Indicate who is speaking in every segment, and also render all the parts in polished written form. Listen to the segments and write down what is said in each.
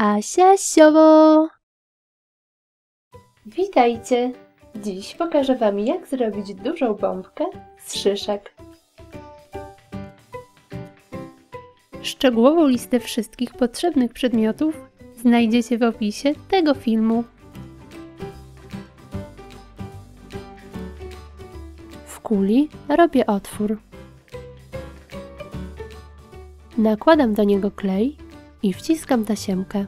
Speaker 1: Asia Siowo! Witajcie! Dziś pokażę Wam, jak zrobić dużą bombkę z szyszek. Szczegółową listę wszystkich potrzebnych przedmiotów znajdziecie w opisie tego filmu. W kuli robię otwór. Nakładam do niego klej i wciskam tasiemkę.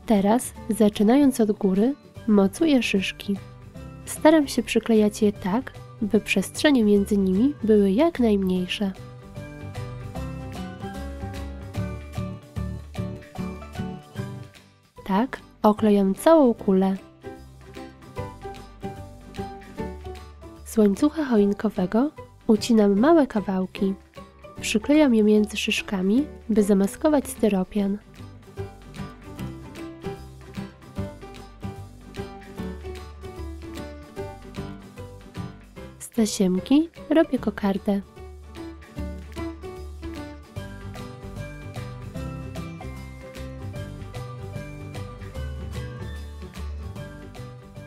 Speaker 1: Teraz, zaczynając od góry, mocuję szyszki. Staram się przyklejać je tak, by przestrzenie między nimi były jak najmniejsze. Tak oklejam całą kulę. Z łańcucha choinkowego ucinam małe kawałki. Przyklejam je między szyszkami, by zamaskować styropian. Z tasiemki robię kokardę.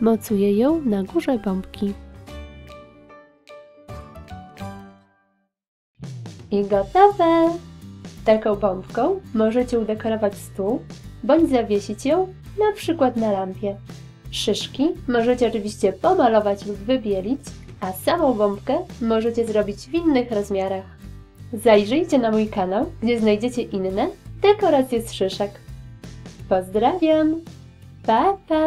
Speaker 1: Mocuję ją na górze bombki. I gotowe! Taką bombką możecie udekorować stół, bądź zawiesić ją na przykład na lampie. Szyszki możecie oczywiście pomalować lub wybielić, a samą bombkę możecie zrobić w innych rozmiarach. Zajrzyjcie na mój kanał, gdzie znajdziecie inne dekoracje z szyszek. Pozdrawiam! Pa, pa!